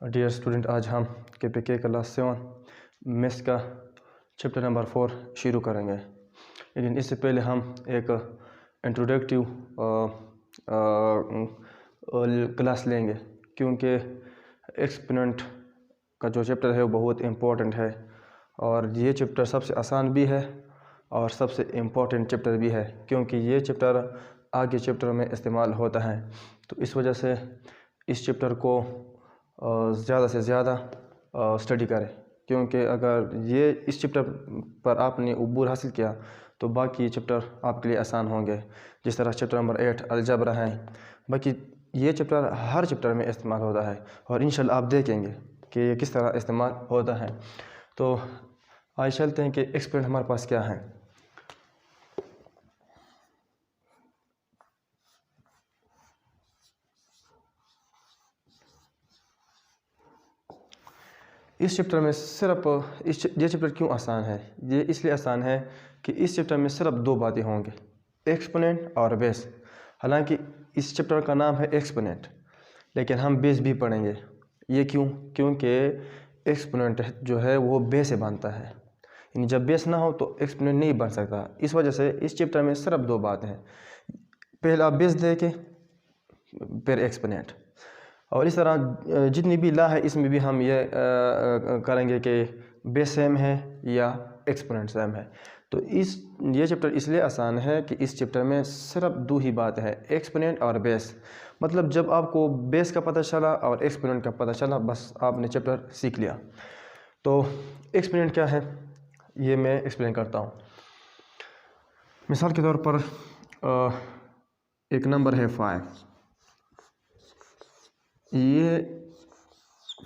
Dear student, आज हम KPK class 7 maths का चैप्टर नंबर 4 शुरू करेंगे। लेकिन इससे पहले हम एक इंट्रोडक्टिव क्लास लेंगे, क्योंकि एक्सपोनेंट का जो चैप्टर है वो बहुत इम्पोर्टेंट है और ये चैप्टर सबसे आसान भी है और सबसे इम्पोर्टेंट चैप्टर भी है, क्योंकि ये चैप्टर आगे चैप्टर में इस्तेमाल होता है। तो इस वजह से इस चैप्टर को ज़्यादा से ज़्यादा स्टडी करें, क्योंकि अगर ये इस चैप्टर पर आपने अबूर हासिल किया तो बाकी चैप्टर आपके लिए आसान होंगे। जिस तरह चैप्टर नंबर 8 अलजबरा है, बाकी ये चैप्टर हर चैप्टर में इस्तेमाल होता है और इंशाल्लाह आप देखेंगे कि ये किस तरह इस्तेमाल होता है। तो आज चलते हैं कि एक्सपेरिमेंट हमारे पास क्या है। इस चैप्टर में सिर्फ ये चैप्टर क्यों आसान है? ये इसलिए आसान है कि इस चैप्टर में सिर्फ दो बातें होंगी, एक्सपोनेंट और बेस। हालांकि इस चैप्टर का नाम है एक्सपोनेंट, लेकिन हम बेस भी पढ़ेंगे। ये क्यों? क्योंकि एक्सपोनेंट जो है वो बेस से बनता है, यानी जब बेस ना हो तो एक्सपोनेंट नहीं बन सकता। इस वजह से इस चैप्टर में सिर्फ दो बातें हैं, पहला बेस दे के फिर एक्सपोनेंट। और इस तरह जितनी भी ला है इसमें भी हम ये करेंगे कि बेस सेम है या एक्सपोनेंट सेम है। तो ये चैप्टर इसलिए आसान है कि इस चैप्टर में सिर्फ दो ही बात है, एक्सपोनेंट और बेस। मतलब जब आपको बेस का पता चला और एक्सपोनेंट का पता चला, बस आपने चैप्टर सीख लिया। तो एक्सपोनेंट क्या है ये मैं एक्सप्लेन करता हूँ। मिसाल के तौर पर एक नंबर है 5। ये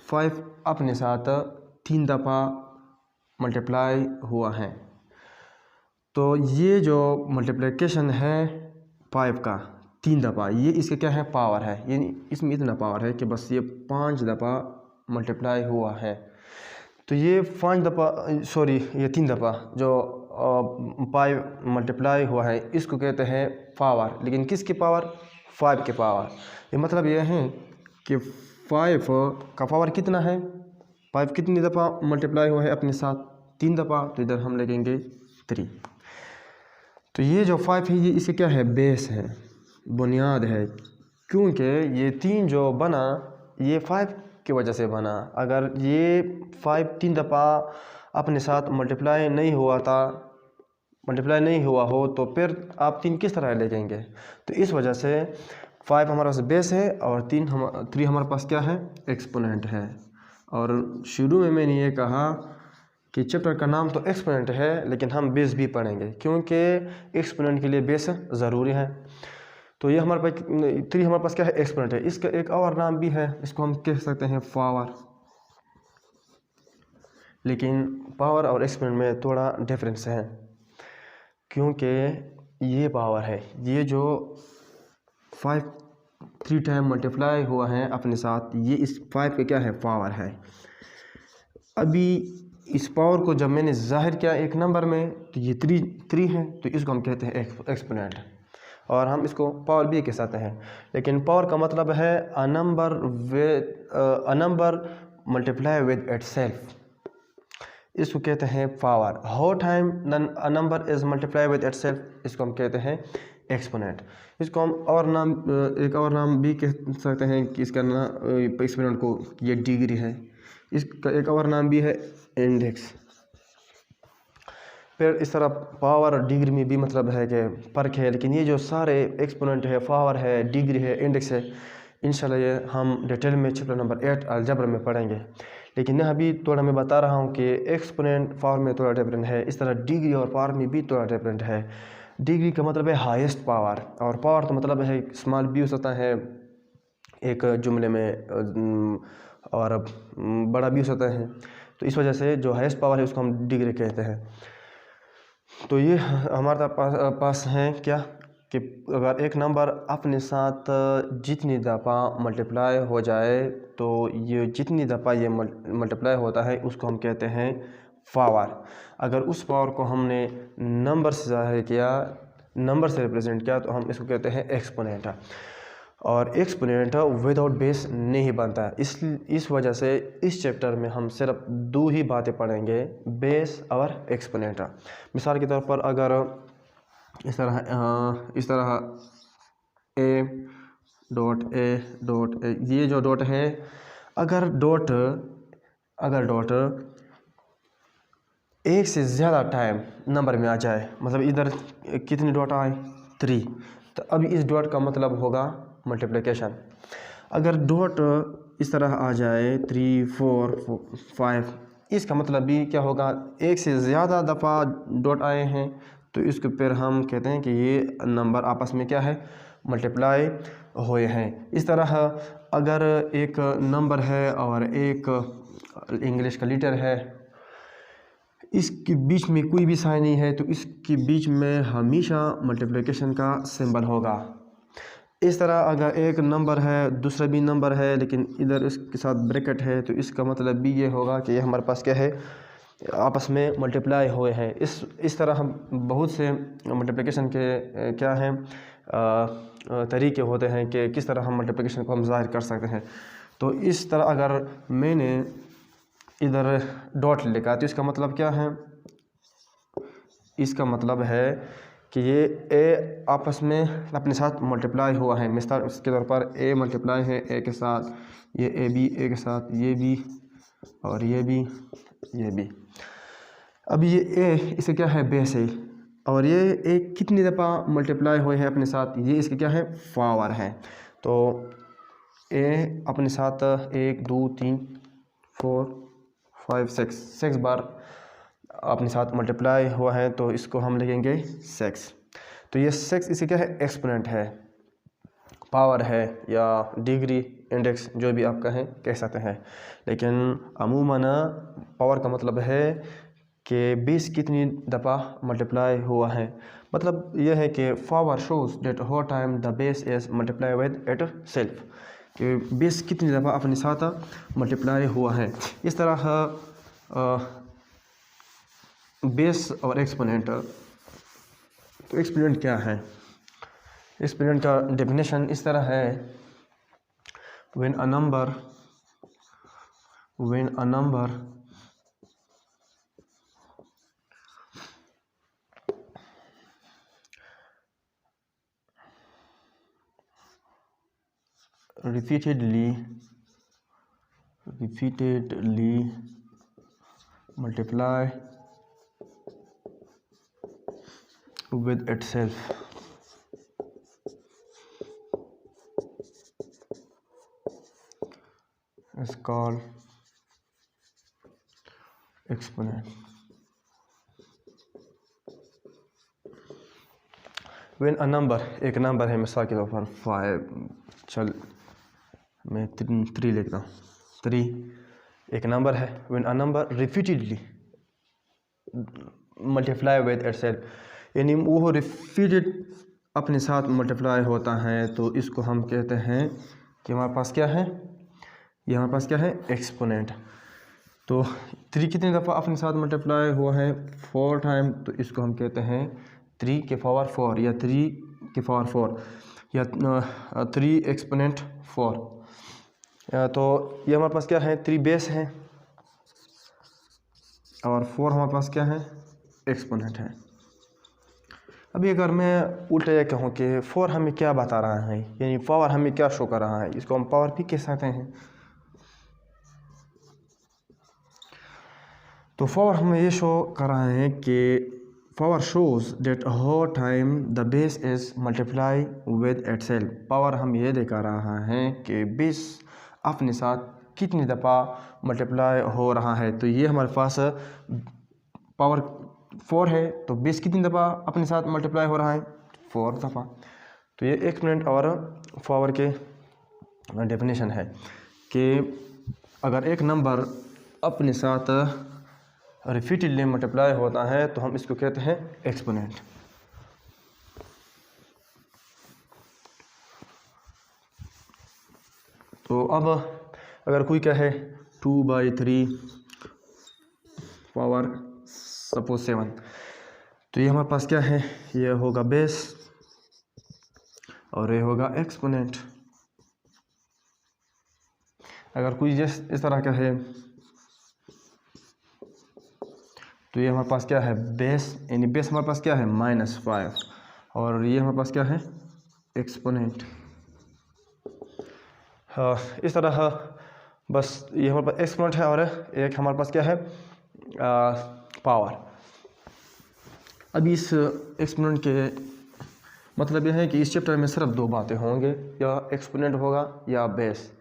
5 अपने साथ 3 दफ़ा मल्टीप्लाई हुआ है। तो ये जो मल्टीप्लिकेशन है 5 का 3 दफ़ा, ये इसके क्या है, पावर है। यानी इसमें इतना पावर है कि बस ये 5 दफ़ा मल्टीप्लाई हुआ है। तो ये 5 दफ़ा ये 3 दफ़ा जो 5 मल्टीप्लाई हुआ है, इसको कहते हैं पावर। लेकिन किसकी पावर? 5 के पावर। ये मतलब ये है कि 5 का पावर कितना है, 5 कितनी दफ़ा मल्टीप्लाई हुआ है अपने साथ? 3 दफ़ा। तो इधर हम लगेंगे 3। तो ये जो 5 है ये इसे क्या है, बेस है, बुनियाद है। क्योंकि ये 3 जो बना ये 5 की वजह से बना। अगर ये 5 3 दफ़ा अपने साथ मल्टीप्लाई नहीं हुआ हो तो फिर आप 3 किस तरह लगेंगे? तो इस वजह से 5 हमारे पास बेस है और 3 हमारे पास क्या है, एक्सपोनेंट है। और शुरू में मैंने ये कहा कि चैप्टर का नाम तो एक्सपोनेंट है, लेकिन हम बेस भी पढ़ेंगे, क्योंकि एक्सपोनेंट के लिए बेस ज़रूरी है। तो ये हमारे पास 3 हमारे पास क्या है, एक्सपोनेंट है। इसका एक और नाम भी है, इसको हम कह सकते हैं पावर। लेकिन पावर और एक्सपोनेंट में थोड़ा डिफरेंस है, क्योंकि ये पावर है, ये जो 5 3 टाइम मल्टीप्लाई हुआ है अपने साथ, ये इस 5 का क्या है, पावर है। अभी इस पावर को जब मैंने जाहिर किया एक नंबर में तो ये 3 है, तो इसको हम कहते हैं एक्सपोनेंट, और हम इसको पावर भी कह सकते हैं। लेकिन पावर का मतलब है a number multiply with itself, इसको कहते हैं power. How time a number is multiply with itself, इसको हम कहते हैं एक्सपोनेंट। इसको हम एक और नाम भी कह सकते हैं कि इसका नाम एक्सपोनेंट को ये डिग्री है। इसका एक और नाम भी है इंडेक्स। फिर इस तरह पावर और डिग्री में भी मतलब है कि फ़र्क है। लेकिन ये जो सारे एक्सपोनेंट है, पावर है, डिग्री है, इंडेक्स है, इंशाल्लाह ये हम डिटेल में चैप्टर नंबर 8 अलजबरा में पढ़ेंगे। लेकिन मैं अभी थोड़ा मैं बता रहा हूँ कि एक्सपोनेंट पावर में थोड़ा डिफरेंट है। इस तरह डिग्री और पावर में भी थोड़ा डिफरेंट है। डिग्री का मतलब है हाईएस्ट पावर, और पावर तो मतलब है स्मॉल भी हो सकता है एक जुमले में, और बड़ा भी हो सकता है। तो इस वजह से जो हाईएस्ट पावर है उसको हम डिग्री कहते हैं। तो ये हमारे पास है क्या कि अगर एक नंबर अपने साथ जितनी दफ़ा मल्टीप्लाई हो जाए, तो ये जितनी दफ़ा ये मल्टीप्लाई होता है उसको हम कहते हैं पावर। अगर उस पावर को हमने नंबर से ज़ाहिर किया, नंबर से रिप्रेजेंट किया, तो हम इसको कहते हैं एक्सपोनेंट। और एक्सपोनेंट विदाउट बेस नहीं बनता है। इस वजह से इस चैप्टर में हम सिर्फ दो ही बातें पढ़ेंगे, बेस और एक्सपोनेंट। मिसाल के तौर पर अगर इस तरह ए डॉट ए ये जो डॉट है, अगर डॉट एक से ज़्यादा टाइम नंबर में आ जाए, मतलब इधर कितनी डॉट आए 3, तो अभी इस डॉट का मतलब होगा मल्टीप्लिकेशन। अगर डॉट इस तरह आ जाए 3 4 5, इसका मतलब भी क्या होगा, एक से ज़्यादा दफ़ा डॉट आए हैं तो इसको फिर हम कहते हैं कि ये नंबर आपस में क्या है, मल्टीप्लाई हुए हैं। इस तरह अगर एक नंबर है और एक इंग्लिश का लेटर है, इसके बीच में कोई भी साइन नहीं है तो इसके बीच में हमेशा मल्टीप्लिकेशन का सिंबल होगा। इस तरह अगर एक नंबर है दूसरा भी नंबर है लेकिन इधर इसके साथ ब्रैकेट है तो इसका मतलब भी ये होगा कि ये हमारे पास क्या है, आपस में मल्टीप्लाई हुए हैं। इस तरह हम बहुत से मल्टीप्लिकेशन के क्या हैं तरीके होते हैं कि किस तरह हम मल्टीप्लिकेशन को हम ज़ाहिर कर सकते हैं। तो इस तरह अगर मैंने इधर डॉट लिखा तो इसका मतलब क्या है, इसका मतलब है कि ये ए आपस में अपने साथ मल्टीप्लाई हुआ है। मिसाल इसके तौर पर ए मल्टीप्लाई है ए के साथ, ये ए बी ए के साथ, ये भी और ये भी ये भी। अब ये ए इसे क्या है, बेस है, और ये ए कितनी दफ़ा मल्टीप्लाई हुए हैं अपने साथ, ये इसके क्या है, पावर है। तो ए अपने साथ 1 2 3 4 5 6 बार अपने साथ मल्टीप्लाई हुआ है तो इसको हम लिखेंगे 6। तो ये 6 इसे क्या है, एक्सपोनेंट है, पावर है या डिग्री इंडेक्स जो भी आप कह सकते हैं। लेकिन अमूमन पावर का मतलब है कि 20 कितनी दफ़ा मल्टीप्लाई हुआ है। मतलब यह है कि power shows that how time the base is multiply with it self, कि बेस कितनी दफ़ा अपने साथ मल्टीप्लाई हुआ है। इस तरह बेस और एक्सपोनेंट। तो एक्सपोनेंट क्या है, एक्सपोनेंट का डेफिनेशन इस तरह है, when a number repeatedly multiply with itself is called exponent. When a number, एक नंबर है, मिसाल के तौर पर 5, चल मैं 3 लिखता हूँ, 3 एक नंबर है। when a number repeatedly multiply with itself, यानी वो रिपीटेड अपने साथ मल्टीप्लाई होता है तो इसको हम कहते हैं कि हमारे पास क्या है, ये हमारे पास क्या है, एक्सपोनेंट। तो 3 कितनी दफ़ा अपने साथ मल्टीप्लाई हुआ है, 4 टाइम, तो इसको हम कहते हैं 3 के पावर 4 या 3 के पावर 4 या 3 एक्सपोनेंट 4। तो ये हमारे पास क्या है, 3 बेस है और 4 हमारे पास क्या है, एक्सपोनेंट है। अभी अगर मैं उल्टा ये कहूँ कि 4 हमें क्या बता रहा है, यानी पावर हमें क्या शो कर रहा है, इसको हम पावर भी कह सकते हैं। तो पावर हमें ये शो कर रहा है कि power shows that how time the base is multiply with itself. Power हम ये दिखा रहा है कि बेस अपने साथ कितनी दफ़ा मल्टीप्लाई हो रहा है। तो ये हमारे पास पावर 4 है तो बेस कितनी दफ़ा अपने साथ मल्टीप्लाई हो रहा है, 4 दफ़ा। तो ये एक्सपोनेंट और पावर के डेफिनेशन है कि अगर एक नंबर अपने साथ रिपीटेडली मल्टीप्लाई होता है तो हम इसको कहते हैं एक्सपोनेंट। तो अब अगर कोई कहे 2/3 पावर सपोज 7, तो ये हमारे पास क्या है, ये होगा बेस और ये होगा एक्सपोनेंट। अगर कोई इस तरह का है तो ये हमारे पास क्या है, बेस, यानी बेस हमारे पास क्या है -5, और ये हमारे पास क्या है एक्सपोनेंट। हाँ, इस तरह बस ये हमारे पास एक्सपोनेंट है और एक हमारे पास क्या है पावर। अभी इस एक्सपोनेंट के मतलब यह है कि इस चैप्टर में सिर्फ दो बातें होंगे, या एक्सपोनेंट होगा या बेस।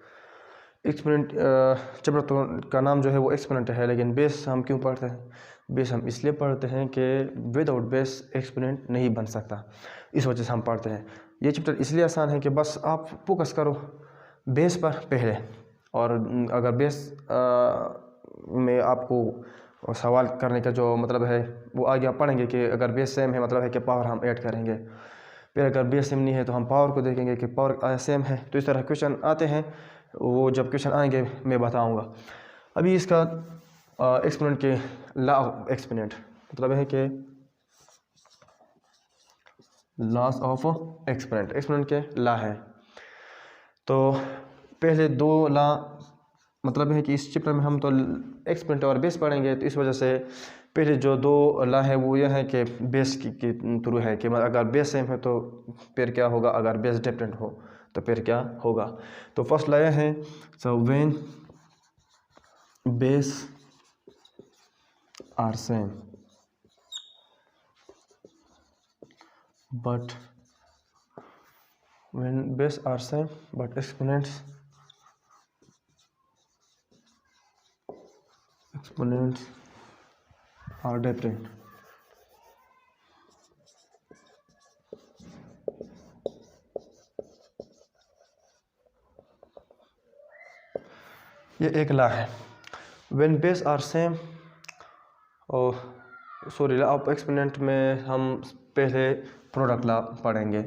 एक्सपोनेंट चैप्टर तो का नाम जो है वो एक्सपोनेंट है, लेकिन बेस हम क्यों पढ़ते हैं? बेस हम इसलिए पढ़ते हैं कि विदाउट बेस एक्सपोनेंट नहीं बन सकता, इस वजह से हम पढ़ते हैं। ये चैप्टर इसलिए आसान है कि बस आप फोकस करो बेस पर पहले, और अगर बेस में आपको सवाल करने का जो मतलब है वो आगे आप पढ़ेंगे कि अगर बेस सेम है मतलब है कि पावर हम ऐड करेंगे, फिर अगर बेस सेम नहीं है तो हम पावर को देखेंगे कि पावर सेम है। तो इस तरह क्वेश्चन आते हैं, वो जब क्वेश्चन आएंगे मैं बताऊंगा। अभी इसका एक्सपोनेंट के लॉ ऑफ एक्सपोनेंट मतलब है कि लॉस ऑफ एक्सपोनेंट, एक्सपोनेंट के लॉ है। तो पहले दो लॉ मतलब है कि इस चैप्टर में हम तो एक्सपोनेंट और बेस पढ़ेंगे, तो इस वजह से पहले जो दो लॉ है वो यह है कि बेस की थ्रू है कि अगर बेस सेम है तो फिर क्या होगा, अगर बेस डिफरेंट हो तो फिर क्या होगा। तो फर्स्ट लॉ है so when base are same but when base are same but exponents are different। ये एक लॉ है when base are same, और सॉरी लॉ ऑफ एक्सपोनेंट में हम पहले प्रोडक्ट लॉ पढ़ेंगे।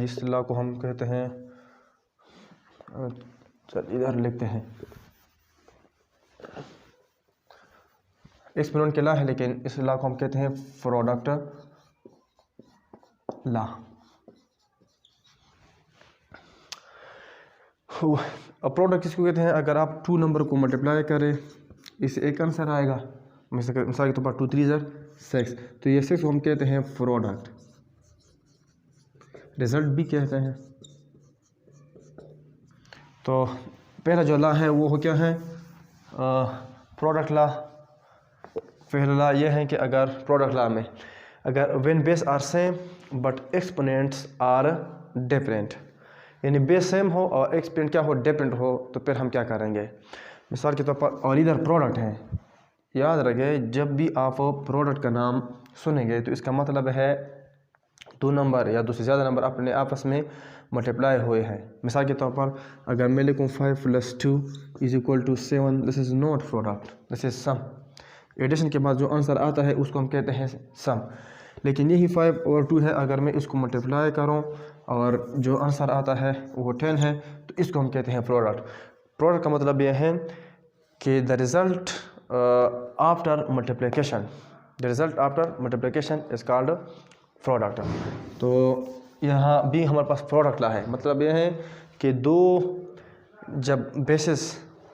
इस लॉ को हम कहते हैं, चल इधर लिखते हैं, एक्सपोनेंट के लॉ है लेकिन इस लॉ को हम कहते हैं प्रोडक्ट लॉ। प्रोडक्ट किसको कहते हैं? अगर आप 2 नंबर को मल्टीप्लाई करें इससे एक आंसर आएगा, मिसाल के तौर पर 2 3 6, तो ये 6 को हम कहते हैं प्रोडक्ट। रिजल्ट भी कहते हैं। तो पहला जो लॉ है वो क्या है, प्रोडक्ट लॉ। पहला लॉ ये है कि अगर प्रोडक्ट लॉ में अगर when base are same but exponents are different, यानी बेस सेम हो और एक्सपोनेंट क्या हो, डिफरेंट हो, तो फिर हम क्या करेंगे? मिसाल के तौर पर, और इधर प्रोडक्ट है, याद रखे जब भी आप प्रोडक्ट का नाम सुनेंगे तो इसका मतलब है 2 नंबर या 2 से ज़्यादा नंबर अपने आपस में मल्टीप्लाई हुए हैं। मिसाल के तौर पर अगर मैं लिखूँ 5 + 2 = 7, this is not product, this is sum. Addition के बाद जो आंसर आता है उसको हम कहते हैं सम। लेकिन यही 5 और 2 है, अगर मैं इसको मल्टीप्लाई करूँ और जो आंसर आता है वो 10 है, तो इसको हम कहते हैं प्रोडक्ट। प्रोडक्ट का मतलब यह है कि the result after multiplication, the result after multiplication is called product. तो यहाँ भी हमारे पास प्रोडक्ट लॉ है, मतलब यह है कि दो जब बेसिस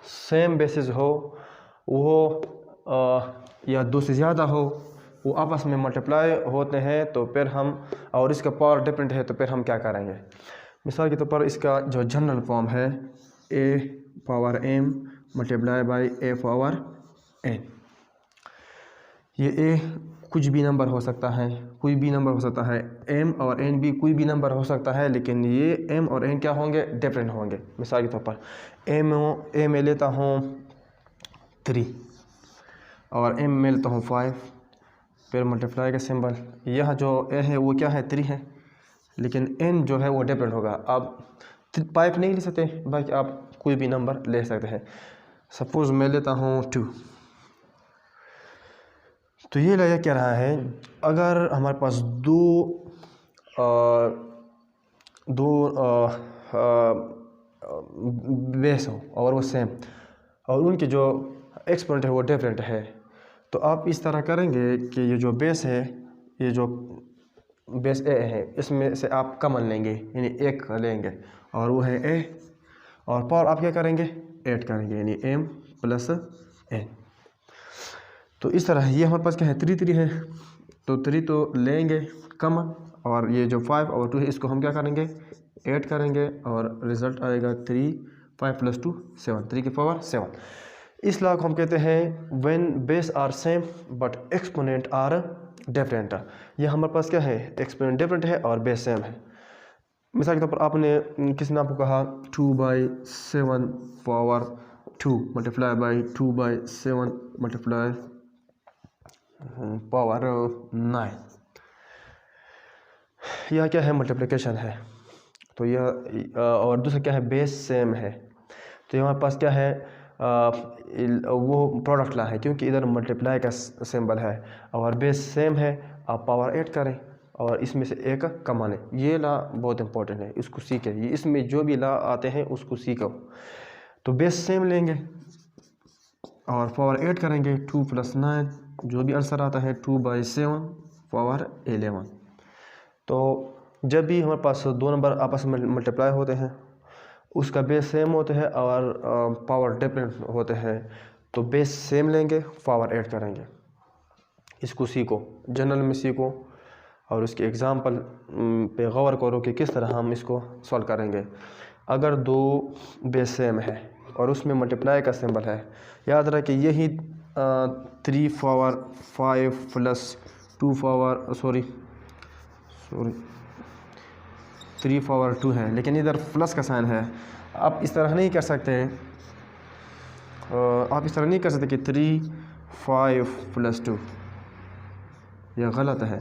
सेम बेसिस हो वो या 2 से ज़्यादा हो, वो आपस में मल्टीप्लाई होते हैं, तो फिर हम, और इसका पावर डिफरेंट है, तो फिर हम क्या करेंगे? मिसाल के तौर पर इसका जो जनरल फॉर्म है a⁴m × a⁴n। ये a कुछ भी नंबर हो सकता है, कोई भी नंबर हो सकता है, m और n भी कोई भी नंबर हो सकता है, लेकिन ये m और n क्या होंगे? डिफरेंट होंगे। मिसाल के तौर पर a में लेता हूँ 3 और m में लेता हूँ 5, फिर मल्टीप्लाई का सिंबल, यह जो a है वो क्या है? 3 है, लेकिन n जो है वो डिफरेंट होगा। आप 5 नहीं ले सकते, बाकी आप कोई भी नंबर ले सकते हैं। सपोज़ मैं लेता हूँ 2, तो ये लगा क्या रहा है, अगर हमारे पास दो बेस हो और वो सेम और उनके जो एक्सपोनेंट है वो डिफरेंट है, तो आप इस तरह करेंगे कि ये जो बेस है, ये जो बेस ए है, इसमें से आप कॉमन लेंगे, यानी एक लेंगे और वो है ए, और पावर आप क्या करेंगे, ऐड करेंगे, यानी m प्लस n। तो इस तरह ये हमारे पास क्या है, 3 3 है, तो 3 तो लेंगे कॉमन, और ये जो 5 और 2 है इसको हम क्या करेंगे, ऐड करेंगे, और रिजल्ट आएगा 3, 5 + 2 7, 3 की पावर 7। इस लॉ को हम कहते हैं when base are same but exponent are different. ये हमारे पास क्या है, एक्सपोनेंट डिफरेंट है और बेस सेम है। मिसाल के तौर पर आपने किसी ने आपको कहा 2/7 power 2 multiply by 2/7 multiply power 9, यह क्या है, मल्टीप्लिकेशन है। तो यह और दूसरा क्या है, बेस सेम है। तो ये हमारे पास क्या है, वो प्रोडक्ट ला है, क्योंकि इधर मल्टीप्लाई का सिंबल है और बेस सेम है। आप पावर ऐड करें और इसमें से एक कमाने, ये ला बहुत इंपॉर्टेंट है, इसको सीखें। ये इसमें जो भी ला आते हैं उसको सीखो। तो बेस सेम लेंगे और पावर ऐड करेंगे, 2 + 9, जो भी आंसर आता है 2/7 पावर 11। तो जब भी हमारे पास दो नंबर आपस में मल्टीप्लाई होते हैं, उसका बेस सेम होते हैं और पावर डिफरेंट होते हैं, तो बेस सेम लेंगे, पावर ऐड करेंगे। इसको सीखो, जनरल में सीखो, और उसके एग्जाम्पल पे गौर करो कि किस तरह हम इसको सॉल्व करेंगे। अगर दो बेस सेम है और उसमें मल्टीप्लाई का सिंबल है, याद रखें यही 3 पावर 5 + 2 पावर 3 पावर 2 है, लेकिन इधर प्लस का साइन है। आप इस तरह नहीं कर सकते, कि 3 5 + 2, यह गलत है।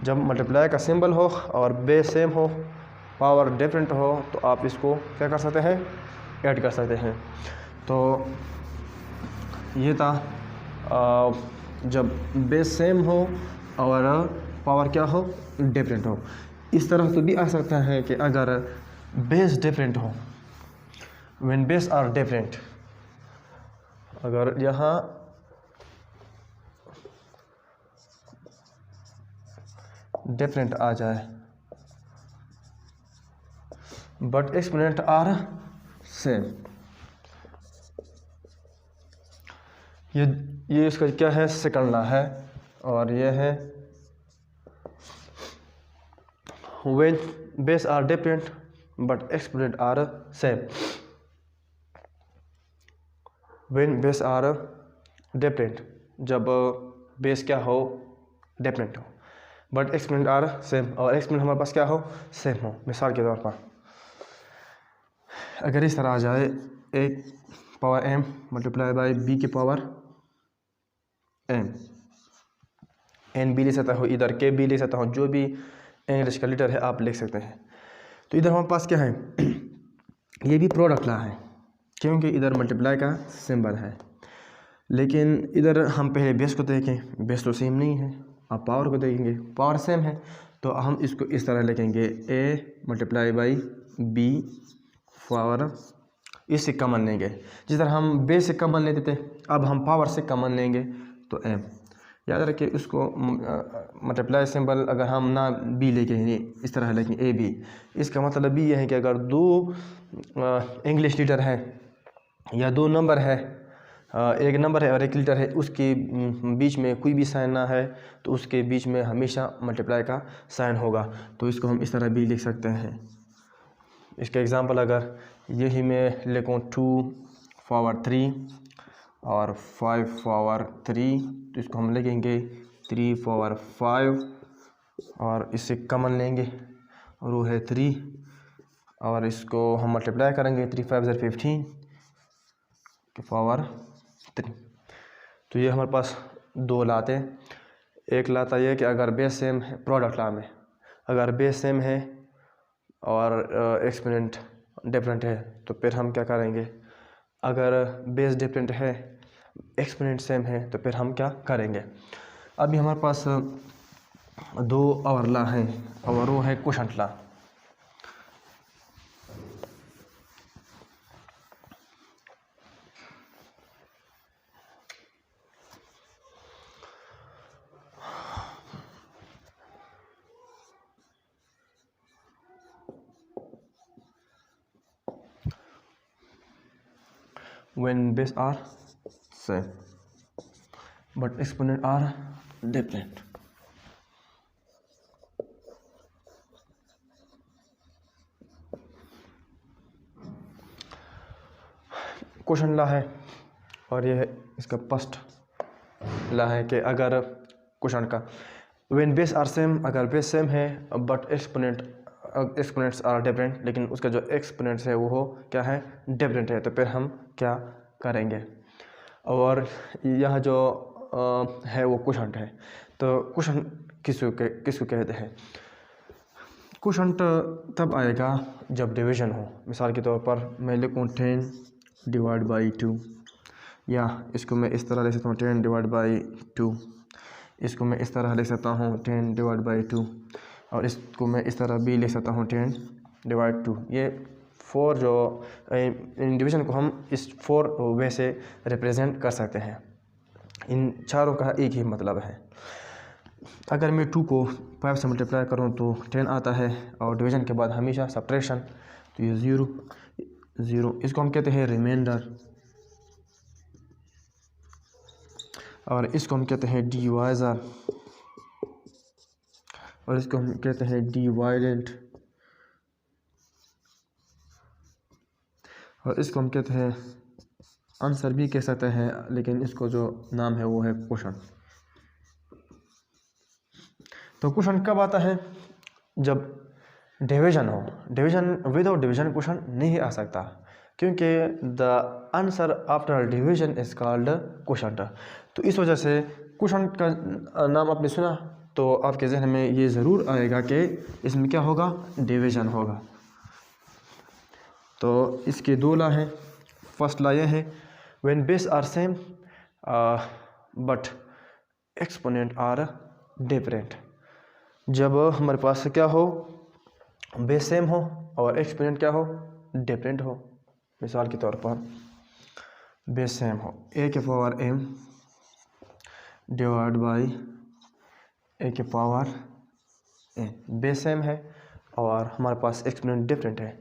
जब मल्टीप्लाई का सिंबल हो और बेस सेम हो, पावर डिफरेंट हो, तो आप इसको क्या कर सकते हैं, ऐड कर सकते हैं। तो ये था जब बेस सेम हो और पावर क्या हो, डिफरेंट हो। इस तरह तो भी आ सकता है कि अगर बेस डिफरेंट हो, व्हेन बेस आर डिफरेंट, अगर यहाँ डिफरेंट आ जाए बट एक्सपोनेंट आर सेम, ये इसका क्या है, सेकंड लॉ है। और ये है when base are different but exponent are same. When base are different, जब बेस क्या हो, डिफरेंट हो, बट एक्सपोनेंट आर सेम, और एक्सपोनेंट हमारे पास क्या हो, सेम हो। मिसाल के तौर पर अगर इस तरह आ जाए, a power m multiply by b की पावर m, n भी ले सकता हो, इधर k भी ले सकता हो, जो भी इंग्लिश का लेटर है आप लिख सकते हैं। तो इधर हमारे पास क्या है, ये भी प्रोडक्ट ला है, क्योंकि इधर मल्टीप्लाई का सिंबल है। लेकिन इधर हम पहले बेस को देखें, बेस तो सेम नहीं है। आप पावर को देखेंगे, पावर सेम है, तो हम इसको इस तरह लिखेंगे, a multiply by b power, इससे कॉमन लेंगे। जिस तरह हम बेस से कॉमन लेते थे, अब हम पावर से कॉमन लेंगे, तो m। याद रखिए, उसको मल्टीप्लाई सिंबल अगर हम ना b लेके इस तरह लेंगे a b, इसका मतलब भी यह है कि अगर दो इंग्लिश लीटर है या दो नंबर है, एक नंबर है और एक लीटर है, उसके बीच में कोई भी साइन ना है, तो उसके बीच में हमेशा मल्टीप्लाई का साइन होगा। तो इसको हम इस तरह भी लिख सकते हैं। इसका एग्जांपल अगर यही मैं लिखूँ 2 पावर 3 और 5 पावर 3, तो इसको हम लिखेंगे 3 पावर 5, और इससे कॉमन लेंगे और वो है 3, और इसको हम मल्टीप्लाई करेंगे, 3 5 = 15 की पावर 3। तो ये हमारे पास दो लाते हैं। एक लाता ये कि अगर बेस सेम है, प्रोडक्ट ला में अगर बेस सेम है और एक्सपोनेंट डिफरेंट है, तो फिर हम क्या करेंगे, अगर बेस डिफरेंट है, एक्सपोनेंट सेम है, तो फिर हम क्या करेंगे। अभी हमारे पास दो और ला हैं, और वो है quotient law. when base are same but exponent are different. Question law है और ये इसका फर्स्ट ला है कि अगर क्वेश्चन का when base are same, अगर बेस सेम है बट एक्सपोनेंट्स आर डिफरेंट, लेकिन उसका जो एक्सपोनेंट्स है वो क्या है, डिफरेंट है, तो फिर हम क्या करेंगे। और यह जो है वो क्वेश्चन है। तो क्वेश्चन किसको कहते हैं। क्वेश्चन तब आएगा जब डिवीजन हो। मिसाल के तौर पर मैं लिखूँ 10 डिवाइड बाई 2, या इसको मैं इस तरह लिख सकता हूँ 10 डिवाइड बाई 2, इसको मैं इस तरह लिख सकता हूँ 10 डिवाइड बाई 2, और इसको मैं इस तरह भी लिख सकता हूँ 10 डिवाइड 2। ये 4 जो इन डिवीजन को हम इस 4 वे से रिप्रेजेंट कर सकते हैं। इन चारों का एक ही मतलब है। अगर मैं 2 को 5 से मल्टीप्लाई करूँ तो 10 आता है, और डिवीजन के बाद हमेशा सब्ट्रैक्शन, तो ये 0, इसको हम कहते हैं रिमाइंडर, और इसको हम कहते हैं डिवाइज़र, और इसको हम कहते हैं डिवाइडेंट, और इसको हम कहते हैं आंसर भी कह सकते हैं, लेकिन इसको जो नाम है वो है क्वेश्चन। तो क्वेश्चन कब आता है, जब डिवीजन हो। डिवीजन विदाउट डिवीजन क्वेश्चन नहीं आ सकता, क्योंकि the answer after division is called question. तो इस वजह से क्वेश्चन का नाम आपने सुना तो आपके जहन में ये ज़रूर आएगा कि इसमें क्या होगा, डिवीजन होगा। तो इसके 2 ला हैं। फर्स्ट ला ये है when base are same but exponent are different. जब हमारे पास क्या हो, बेस सेम हो और एक्सपोनेंट क्या हो, डिफरेंट हो। मिसाल के तौर पर बेस सेम हो a के power m divide by a के पावर n, बेस सेम है और हमारे पास एक्सपोनेंट डिफरेंट है।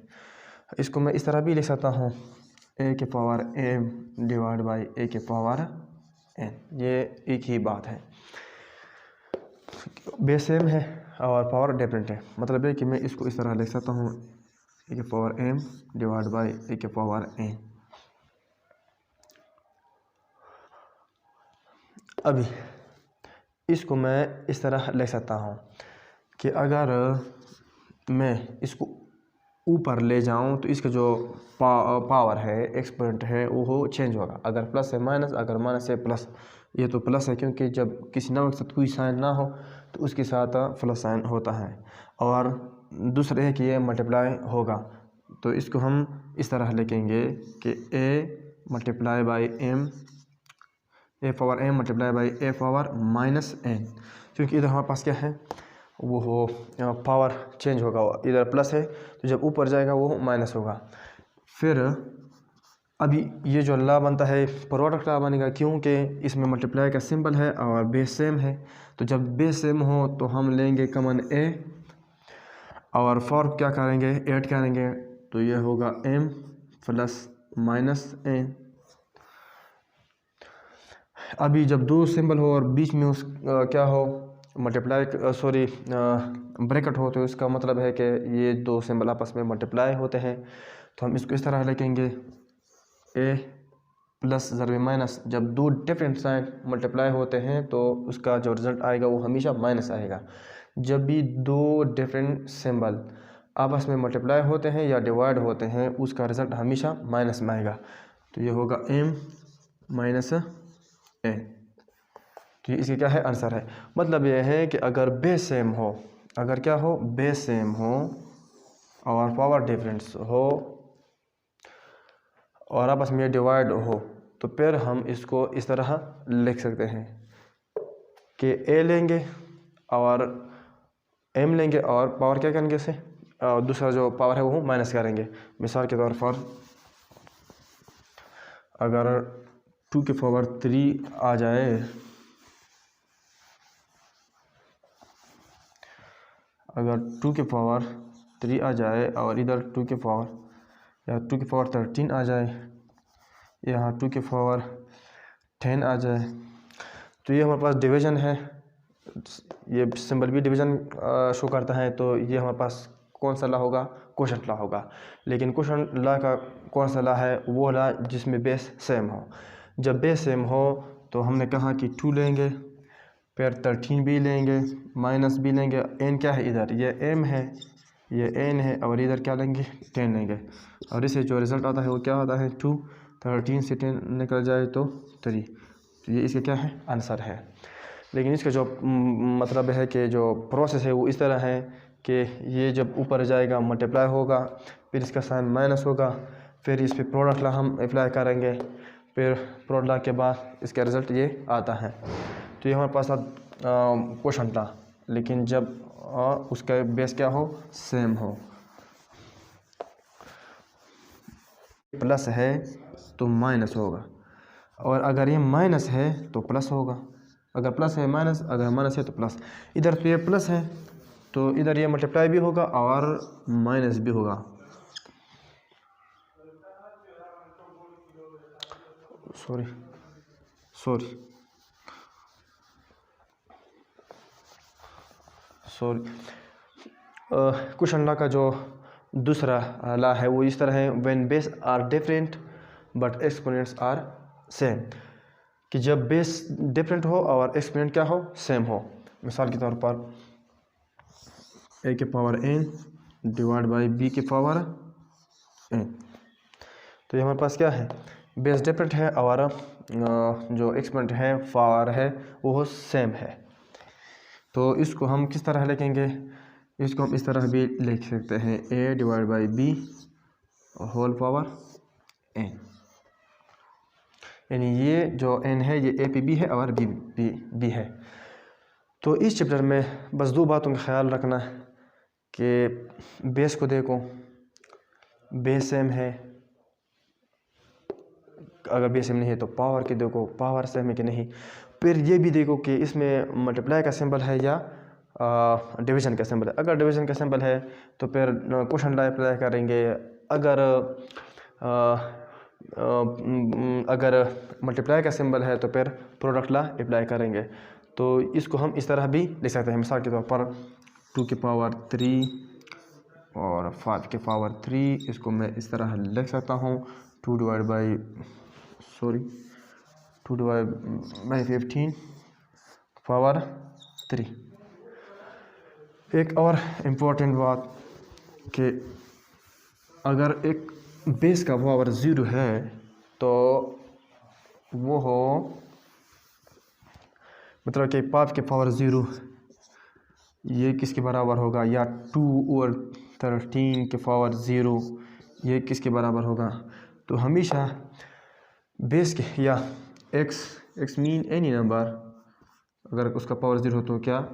इसको मैं इस तरह भी लिख सकता हूँ a के power m divide by a के पावर n, ये एक ही बात है। बेस सेम है और पावर डिफरेंट है, मतलब है कि मैं इसको इस तरह लिख सकता हूँ a के power m divide by a के पावर n। अभी इसको मैं इस तरह लिख सकता हूँ कि अगर मैं इसको ऊपर ले जाऊँ तो इसका जो पावर है, एक्सपोनेंट है, वो चेंज होगा। अगर प्लस है माइनस, अगर माइनस है प्लस। ये तो प्लस है क्योंकि जब किसी नंबर के साथ कोई साइन ना हो तो उसके साथ प्लस साइन होता है। और दूसरे है कि ये मल्टीप्लाई होगा, तो इसको हम इस तरह लिखेंगे कि a multiply by m, a power m multiply by a power minus n, क्योंकि इधर हमारे पास क्या है, वो हो पावर चेंज होगा। इधर प्लस है तो जब ऊपर जाएगा वो माइनस होगा। फिर अभी ये जो ला बनता है प्रोडक्ट ला बनेगा, क्योंकि इसमें मल्टीप्लाई का सिंबल है और बेस सेम है। तो जब बेस सेम हो तो हम लेंगे कॉमन a और फॉर क्या करेंगे, ऐड करेंगे, तो ये होगा m प्लस माइनस n। अभी जब 2 सिंबल हो और बीच में उस क्या हो, मल्टीप्लाई ब्रैकेट हो, तो इसका मतलब है कि ये 2 सिंबल आपस में मल्टीप्लाई होते हैं। तो हम इसको इस तरह लिखेंगे a प्लस ज़रब माइनस। जब 2 डिफरेंट साइन मल्टीप्लाई होते हैं तो उसका जो रिज़ल्ट आएगा वो हमेशा माइनस आएगा। जब भी 2 डिफरेंट सिंबल आपस में मल्टीप्लाई होते हैं या डिवाइड होते हैं, उसका रिज़ल्ट हमेशा माइनस में आएगा। तो ये होगा m माइनस n। तो इसकी क्या है, आंसर है। मतलब यह है कि अगर बेस सेम हो, अगर क्या हो, बेस सेम हो और पावर डिफरेंस हो और आपस में डिवाइड हो, तो फिर हम इसको इस तरह लिख सकते हैं कि a लेंगे और m लेंगे और पावर क्या करेंगे इसे, दूसरा जो पावर है वो माइनस करेंगे। मिसाल के तौर पर अगर 2 के पावर 3 आ जाए, अगर 2 के पावर 3 आ जाए और इधर 2 के पावर या 2 के पावर 13 आ जाए, यहाँ 2 की पावर 10 आ जाए। तो ये हमारे पास डिवीज़न है, ये सिंबल भी डिवीज़न शो करता है। तो ये हमारे पास कौन सा लॉ होगा? क्वोशंट लॉ होगा। लेकिन क्वोशंट लॉ का कौन सा लॉ है? वो लॉ जिसमें बेस सेम हो। जब बेस सेम हो तो हमने कहा कि 2 लेंगे, फिर 13 भी लेंगे, माइनस भी लेंगे। एन क्या है इधर? ये एम है, ये एन है, और इधर क्या लेंगे? 10 लेंगे। और इससे जो रिज़ल्ट आता है वो क्या होता है? 2। 13 से 10 निकल जाए तो 3। तो ये इसका क्या है? आंसर है। लेकिन इसका जो मतलब है कि जो प्रोसेस है वो इस तरह है कि ये जब ऊपर जाएगा मल्टीप्लाई होगा, फिर इसका साइन माइनस होगा, फिर इस पर प्रोडक्ट लॉ हम अप्लाई करेंगे, फिर प्रोडक्ट लॉ के बाद इसका रिज़ल्ट ये आता है। तो ये हमारे पास क्वोशंट लॉ, लेकिन जब उसका बेस क्या हो? सेम हो। प्लस है तो माइनस होगा, और अगर ये माइनस है तो प्लस होगा। अगर प्लस है माइनस, अगर माइनस है तो प्लस। इधर तो ये प्लस है तो इधर ये मल्टीप्लाई भी होगा और माइनस भी होगा। सॉरी क्वेश्चन लॉ का जो दूसरा लॉ है वो इस तरह है, when base are different but exponents are same. कि जब बेस डिफरेंट हो और एक्सपोनेंट क्या हो? सेम हो। मिसाल के तौर पर a की power n divide by b की पावर n। तो ये हमारे पास क्या है? बेस डिफरेंट है और जो एक्सपोनेंट है, पावर है, वो सेम है। तो इसको हम किस तरह लिखेंगे? इसको हम इस तरह भी लिख सकते हैं, a divide by b whole power n। यानी ये जो n है ये a पे b है और b है। तो इस चैप्टर में बस 2 बातों का ख्याल रखना कि बेस को देखो, बेस सेम है, अगर बेस सेम नहीं है तो पावर की देखो, पावर सेम है कि नहीं। फिर ये भी देखो कि इसमें मल्टीप्लाई का सिंबल है या डिवीज़न का सिंबल है। अगर डिवीज़न का सिंबल है तो फिर क्वोशंट लॉ अप्लाई करेंगे। अगर मल्टीप्लाई का सिंबल है तो फिर प्रोडक्ट लॉ अप्लाई करेंगे। तो इसको हम इस तरह भी लिख सकते हैं। मिसाल के तौर पर 2 की पावर 3 और 5 की पावर 3, इसको मैं इस तरह लिख सकता हूँ 2 डिवाइड बाई 15 पावर 3। एक और इम्पोर्टेंट बात कि अगर एक बेस का पावर 0 है तो वो हो, मतलब कि 5 की पावर 0 ये किसके बराबर होगा? या 2 और 13 की पावर 0 ये किसके बराबर होगा? तो हमेशा बेस के या एक्स मीन एनी नंबर अगर उसका पावर 0 हो तो क्या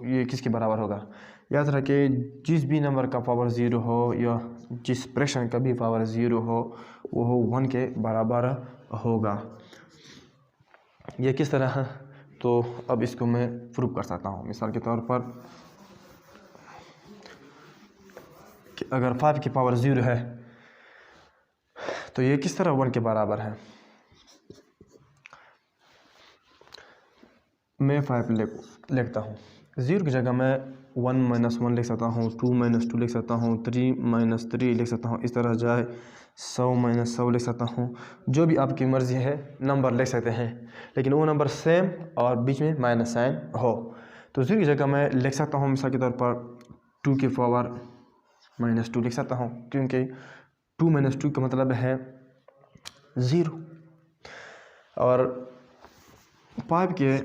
ये किसके बराबर होगा? याद रखिए, जिस भी नंबर का पावर 0 हो या जिस फ्रैक्शन का भी पावर 0 हो वो 1 के बराबर होगा। ये किस तरह है? तो अब इसको मैं प्रूव कर सकता हूँ। मिसाल के तौर पर कि अगर 5 की पावर 0 है तो ये किस तरह 1 के बराबर है? मैं 5 लिखता हूँ, 0 की जगह मैं 1 माइनस 1 लिख सकता हूँ, 2 माइनस 2 लिख सकता हूँ, 3 माइनस 3 लिख सकता हूँ। इस तरह जाए 100 माइनस 100 लिख सकता हूँ। जो भी आपकी मर्ज़ी है नंबर लिख सकते हैं, लेकिन वो नंबर सेम और बीच में माइनस साइन हो। तो 0 की जगह मैं लिख सकता हूँ मिसाल के तौर पर 2 की पावर माइनस 2 लिख सकता हूँ, क्योंकि 2 माइनस 2 का मतलब है 0। और 5 के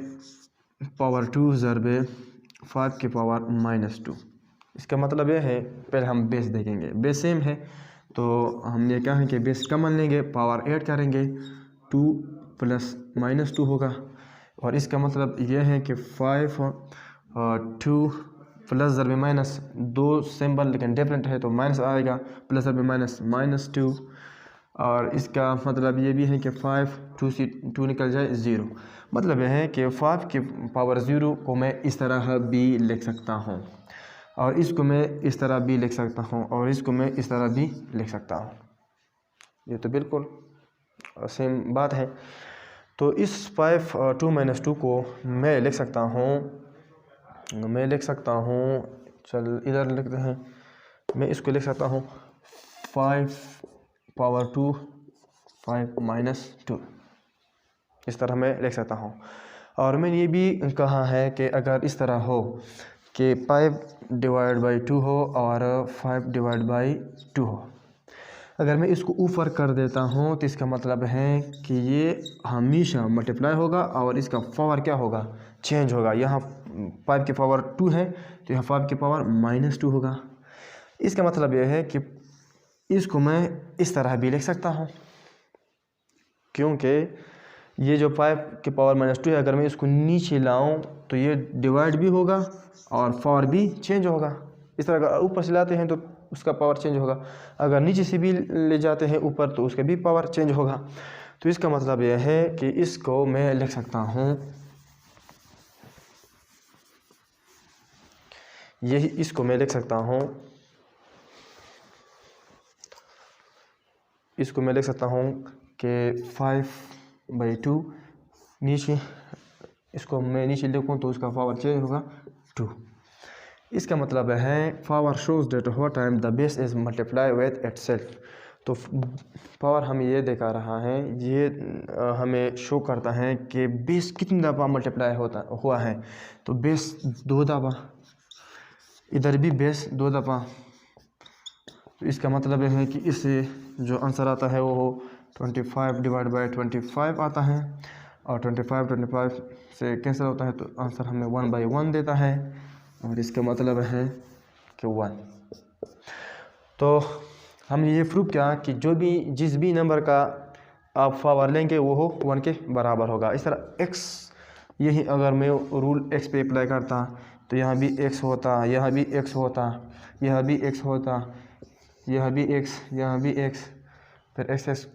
पावर 2 ज़रबे 5 की पावर माइनस 2, इसका मतलब यह है, पहले हम बेस देखेंगे। बेस सेम है तो हम ये कहें कि बेस कॉमन लेंगे, पावर ऐड करेंगे, 2 प्लस माइनस 2 होगा। और इसका मतलब यह है कि 5 और 2 प्लस ज़रबे माइनस, 2 सिंबल लेकिन डिफरेंट है तो माइनस आएगा, प्लस ज़रबे माइनस माइनस 2। और इसका मतलब ये भी है कि 5 2 से 2 निकल जाए 0। मतलब यह है कि 5 की पावर 0 को मैं इस तरह भी लिख सकता हूँ, और इसको मैं इस तरह भी लिख सकता हूँ, और इसको मैं इस तरह भी लिख सकता हूँ। ये तो बिल्कुल सेम बात है। तो इस 5 2 - 2 को मैं लिख सकता हूँ, चल इधर लिखते हैं, मैं इसको लिख सकता हूँ 5 पावर 2 5 - 2, इस तरह मैं लिख सकता हूँ। और मैंने ये भी कहा है कि अगर इस तरह हो कि 5/2 हो और 5/2 हो, अगर मैं इसको ऊपर कर देता हूँ तो इसका मतलब है कि ये हमेशा मल्टीप्लाई होगा और इसका पावर क्या होगा, चेंज होगा। यहाँ 5 की पावर 2 है तो यहाँ 5 की पावर -2 होगा। इसका मतलब यह है कि इसको मैं इस तरह भी लिख सकता हूँ, क्योंकि ये जो 5 की पावर -2 है, अगर मैं इसको नीचे लाऊं तो ये डिवाइड भी होगा और पावर भी चेंज होगा। इस तरह अगर ऊपर से लाते हैं तो उसका पावर चेंज होगा, अगर नीचे से भी ले जाते हैं ऊपर तो उसका भी पावर चेंज होगा। तो इसका मतलब यह है कि इसको मैं लिख सकता हूँ, इसको मैं लिख सकता हूँ, कि 5/2 नीचे, इसको मैं नीचे लिखूँ तो उसका पावर चेंज होगा 2। इसका मतलब है power shows that what time the base is multiply with itself. तो पावर हमें ये दिखा रहा है, ये हमें शो करता है कि बेस कितनी दफ़ा मल्टीप्लाई हुआ है। तो बेस 2 दफ़ा, इधर भी बेस 2 दफ़ा। तो इसका मतलब है कि इससे जो आंसर आता है वो 25/25 आता है, और 25 से कैंसिल होता है तो आंसर हमें 1/1 देता है, और इसका मतलब है कि 1। तो हमने ये प्रूव किया कि जिस भी नंबर का आप पावर लेंगे वो 1 के बराबर होगा। इस तरह x, यही अगर मैं रूल x पे अप्लाई करता तो यहाँ भी x होता, यहाँ भी x होता, यहाँ भी x होता, यहाँ भी x, यहाँ भी x, फिर x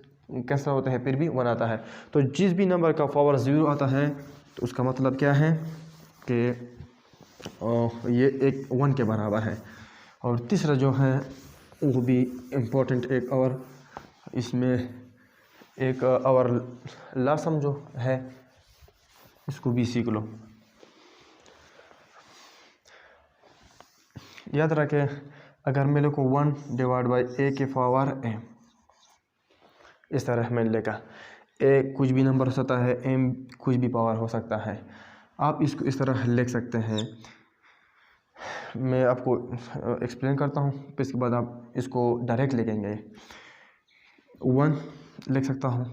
कैसा होता है, फिर भी 1 आता है। तो जिस भी नंबर का पावर 0 आता है तो उसका मतलब क्या है कि ये एक 1 के बराबर है। और तीसरा जो है वो भी इम्पोर्टेंट एक और, इसमें एक और लासम जो है इसको भी सीख लो। याद रखें, अगर मेरे को 1/a के पावर m, इस तरह मैंने लिखा, a कुछ भी नंबर हो सकता है, m कुछ भी पावर हो सकता है, आप इसको इस तरह लिख सकते हैं। मैं आपको एक्सप्लेन करता हूँ, फिर इसके बाद आप इसको डायरेक्ट लिखेंगे। 1 लिख सकता हूँ,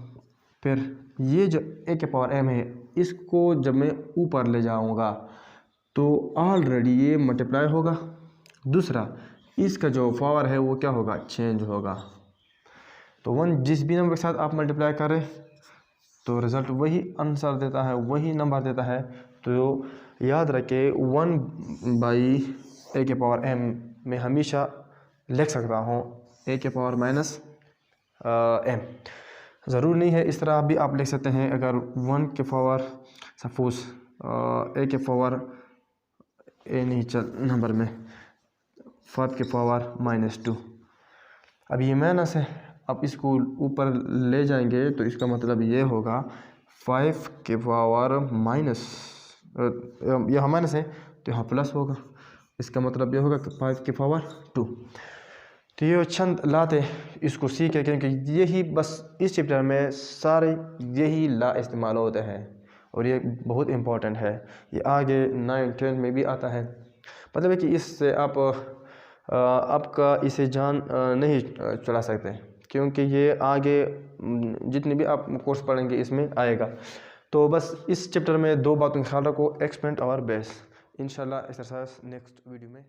फिर ये जो a के पावर m है, इसको जब मैं ऊपर ले जाऊँगा तो ऑलरेडी ये मल्टीप्लाई होगा। दूसरा, इसका जो पावर है वो क्या होगा, चेंज होगा। तो 1 जिस भी नंबर के साथ आप मल्टीप्लाई करें तो रिज़ल्ट वही आंसर देता है, वही नंबर देता है। तो याद रखें 1/a के पावर m मैं हमेशा लिख सकता हूँ a के पावर -m। ज़रूर नहीं है, इस तरह भी आप लिख सकते हैं। अगर 1 के पावर सपोज a के पावर a नहीं चल नंबर में 5 के पावर -2, अब ये माइनस है, आप इसको ऊपर ले जाएंगे तो इसका मतलब ये होगा 5 के पावर यहाँ माइनस है तो यहाँ प्लस होगा, इसका मतलब ये होगा कि 5 के पावर 2। तो ये चंद लाते इसको सीखे, क्योंकि यही बस इस चैप्टर में सारे यही ला इस्तेमाल होते हैं और ये बहुत इम्पोर्टेंट है। ये आगे 9 10 में भी आता है। मतलब है कि इससे आपका इसे जान नहीं चला सकते, क्योंकि ये आगे जितने भी आप कोर्स पढ़ेंगे इसमें आएगा। तो बस इस चैप्टर में 2 बातों का ख्याल रखो, एक्सपेंड और बेस। इंशाल्लाह एक्सरसाइज नेक्स्ट वीडियो में